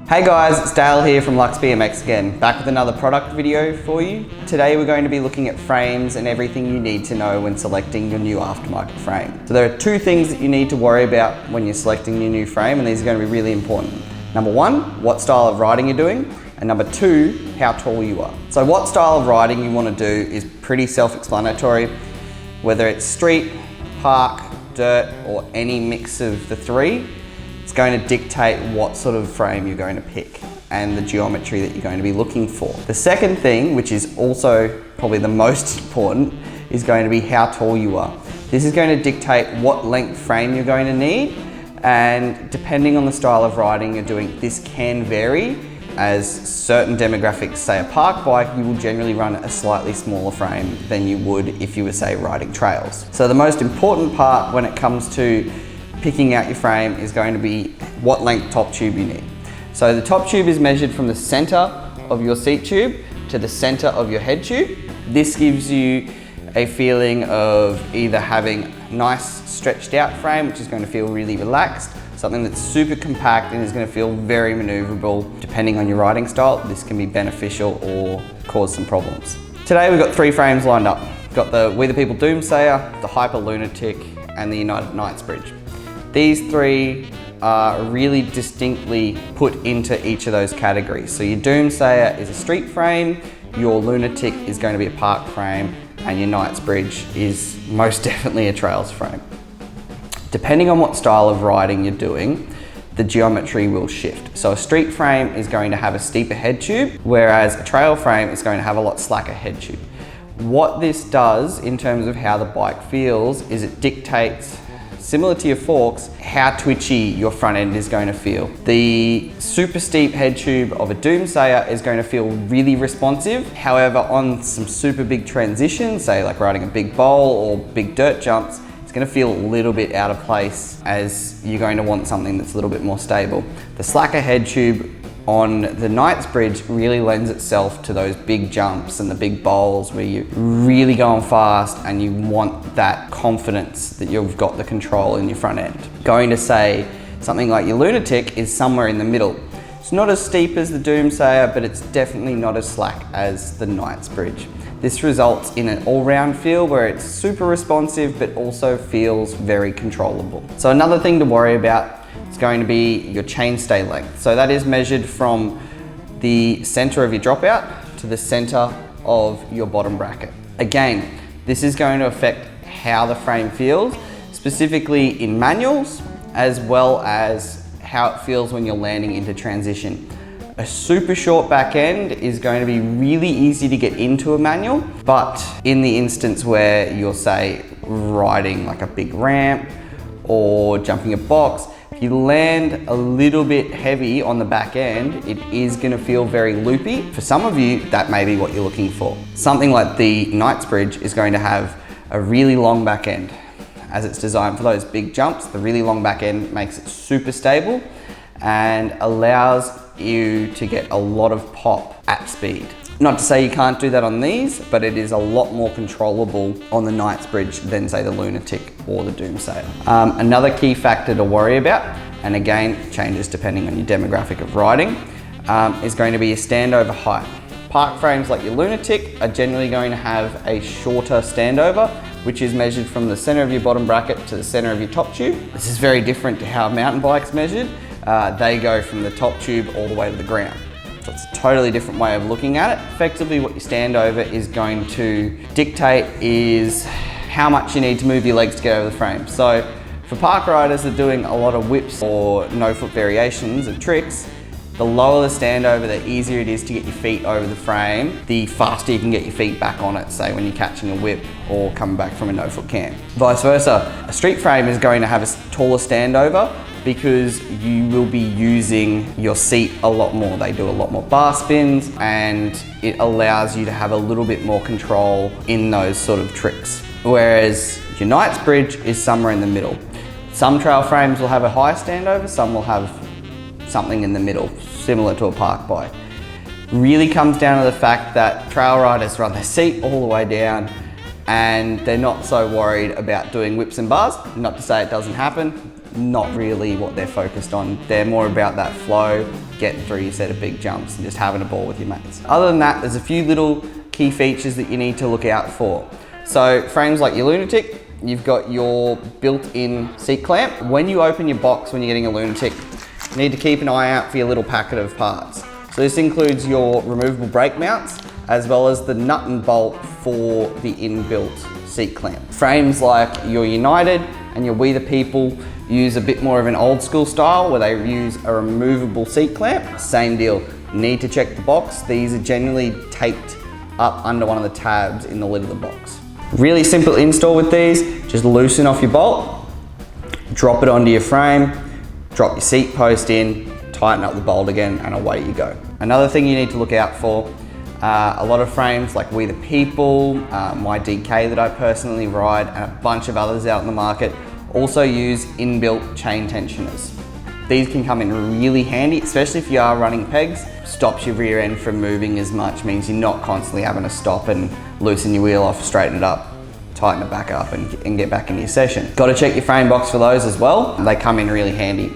Hey guys, it's Dale here from LUXBMX again, back with another product video for you. Today we're going to be looking at frames and everything you need to know when selecting your new aftermarket frame. So there are two things that you need to worry about when you're selecting your new frame, and these are going to be really important. Number one, what style of riding you're doing, and number two, how tall you are. So what style of riding you want to do is pretty self-explanatory, whether it's street, park, dirt, or any mix of the three. It's going to dictate what sort of frame you're going to pick and the geometry that you're going to be looking for. The second thing, which is also probably the most important, is going to be how tall you are. This is going to dictate what length frame you're going to need, and depending on the style of riding you're doing, this can vary, as certain demographics, say a park bike, you will generally run a slightly smaller frame than you would if you were, say, riding trails. So the most important part when it comes to picking out your frame is going to be what length top tube you need. So the top tube is measured from the center of your seat tube to the center of your head tube. This gives you a feeling of either having a nice stretched out frame, which is going to feel really relaxed, something that's super compact and is going to feel very maneuverable. Depending on your riding style, this can be beneficial or cause some problems. Today we've got three frames lined up. We've got the Wethepeople Doomsayer, the Hyper Lunatic, and the United Knightsbridge. These three are really distinctly put into each of those categories. So your Doomsayer is a street frame, your Lunatic is going to be a park frame, and your Knightsbridge is most definitely a trails frame. Depending on what style of riding you're doing, the geometry will shift. So a street frame is going to have a steeper head tube, whereas a trail frame is going to have a lot slacker head tube. What this does in terms of how the bike feels is it dictates, similar to your forks, how twitchy your front end is going to feel. The super steep head tube of a Doomsayer is going to feel really responsive. However, on some super big transitions, say like riding a big bowl or big dirt jumps, it's going to feel a little bit out of place, as you're going to want something that's a little bit more stable. The slacker head tube on the Knightsbridge really lends itself to those big jumps and the big bowls where you're really going fast and you want that confidence that you've got the control in your front end. Going to say something like your Lunatic is somewhere in the middle. It's not as steep as the Doomsayer, but it's definitely not as slack as the Knightsbridge. This results in an all-round feel where it's super responsive but also feels very controllable. So another thing to worry about is going to be your chainstay length. So that is measured from the center of your dropout to the center of your bottom bracket. Again, this is going to affect how the frame feels, specifically in manuals, as well as how it feels when you're landing into transition. A super short back end is going to be really easy to get into a manual, but in the instance where you're, say, riding like a big ramp or jumping a box, if you land a little bit heavy on the back end, it is going to feel very loopy. For some of you, that may be what you're looking for. Something like the Knightsbridge is going to have a really long back end. As it's designed for those big jumps, the really long back end makes it super stable and allows you to get a lot of pop at speed. Not to say you can't do that on these, but it is a lot more controllable on the Knightsbridge than, say, the Lunatic or the Doomsayer. Another key factor to worry about, and again, changes depending on your demographic of riding, is going to be your standover height. Park frames like your Lunatic are generally going to have a shorter standover, which is measured from the center of your bottom bracket to the center of your top tube. This is very different to how a mountain bike's measured. They go from the top tube all the way to the ground. So it's a totally different way of looking at it. Effectively, what your standover is going to dictate is how much you need to move your legs to get over the frame. So for park riders that are doing a lot of whips or no foot variations and tricks, the lower the standover, the easier it is to get your feet over the frame, the faster you can get your feet back on it, say when you're catching a whip or coming back from a no foot camp. Vice versa, a street frame is going to have a taller standover because you will be using your seat a lot more. They do a lot more bar spins, and it allows you to have a little bit more control in those sort of tricks. Whereas your Knightsbridge is somewhere in the middle. Some trail frames will have a high standover, some will have something in the middle, similar to a park bike. Really comes down to the fact that trail riders run their seat all the way down and they're not so worried about doing whips and bars. Not to say it doesn't happen, not really what they're focused on. They're more about that flow, getting through your set of big jumps and just having a ball with your mates. Other than that, there's a few little key features that you need to look out for. So frames like your Lunatic, you've got your built-in seat clamp. When you open your box when you're getting a Lunatic, you need to keep an eye out for your little packet of parts. So this includes your removable brake mounts, as well as the nut and bolt for the inbuilt seat clamp. Frames like your United and your Wethepeople use a bit more of an old school style where they use a removable seat clamp. Same deal, need to check the box. These are generally taped up under one of the tabs in the lid of the box. Really simple install with these, just loosen off your bolt, drop it onto your frame, drop your seat post in, tighten up the bolt again, and away you go. Another thing you need to look out for, a lot of frames like Wethepeople, my DK that I personally ride, and a bunch of others out in the market also use inbuilt chain tensioners. These can come in really handy, especially if you are running pegs. Stops your rear end from moving as much, means you're not constantly having to stop and loosen your wheel off, straighten it up, tighten it back up and get back into your session. Got to check your frame box for those as well. They come in really handy.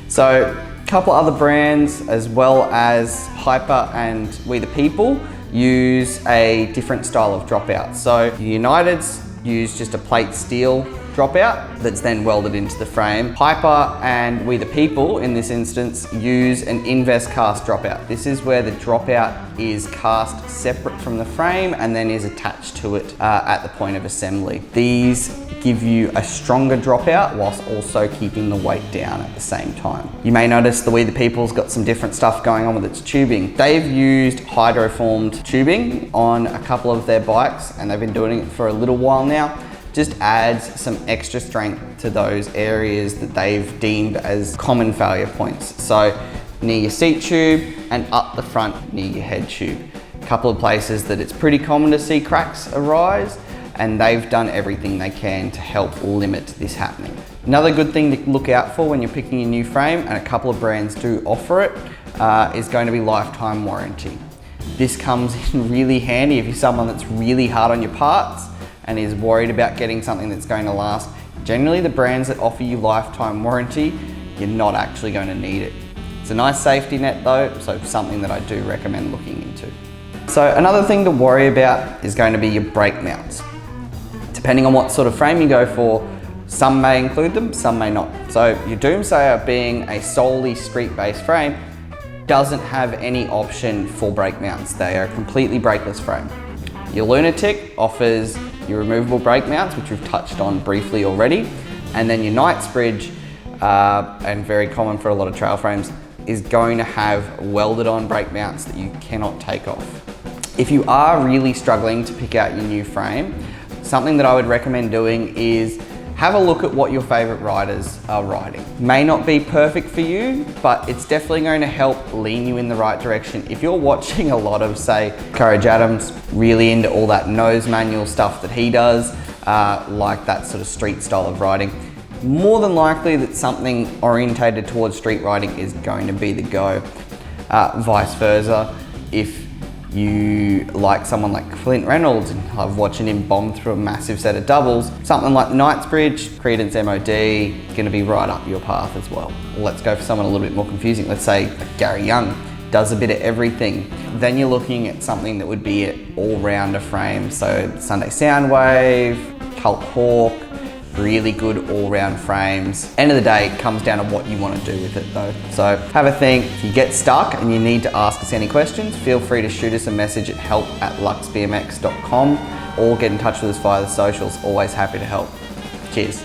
So a couple other brands as well as Hyper and Wethepeople use a different style of dropout. So United's use just a plate steel dropout that's then welded into the frame. Hyper and Wethepeople in this instance use an invest cast dropout. This is where the dropout is cast separate from the frame and then is attached to it at the point of assembly. These give you a stronger dropout whilst also keeping the weight down at the same time. You may notice the Wethepeople's got some different stuff going on with its tubing. They've used hydroformed tubing on a couple of their bikes and they've been doing it for a little while now. Just adds some extra strength to those areas that they've deemed as common failure points. So near your seat tube and up the front near your head tube. A couple of places that it's pretty common to see cracks arise, and they've done everything they can to help limit this happening. Another good thing to look out for when you're picking a new frame, and a couple of brands do offer it, is going to be lifetime warranty. This comes in really handy if you're someone that's really hard on your parts and is worried about getting something that's going to last. Generally, the brands that offer you lifetime warranty, you're not actually going to need it. It's a nice safety net though, so something that I do recommend looking into. So another thing to worry about is going to be your brake mounts. Depending on what sort of frame you go for, some may include them, some may not. So your Doomsayer, being a solely street-based frame, doesn't have any option for brake mounts. They are a completely brakeless frame. Your Lunatic offers your removable brake mounts, which we've touched on briefly already. And then your Knightsbridge, and very common for a lot of trail frames, is going to have welded on brake mounts that you cannot take off. If you are really struggling to pick out your new frame, something that I would recommend doing is have a look at what your favorite riders are riding. May not be perfect for you, but it's definitely going to help lean you in the right direction. If you're watching a lot of, say, Courage Adams, really into all that nose manual stuff that he does, like that sort of street style of riding, more than likely that something orientated towards street riding is going to be the go. Vice versa, if you like someone like Flint Reynolds and love watching him bomb through a massive set of doubles, something like Knightsbridge, Credence MOD, going to be right up your path as well. Let's go for someone a little bit more confusing. Let's say Gary Young does a bit of everything. Then you're looking at something that would be an all-rounder frame. So Sunday Soundwave, Cult Hawk, really good all-round frames. End of the day, it comes down to what you want to do with it though. So have a think. If you get stuck and you need to ask us any questions, feel free to shoot us a message at help@luxbmx.com or get in touch with us via the socials. Always happy to help. Cheers.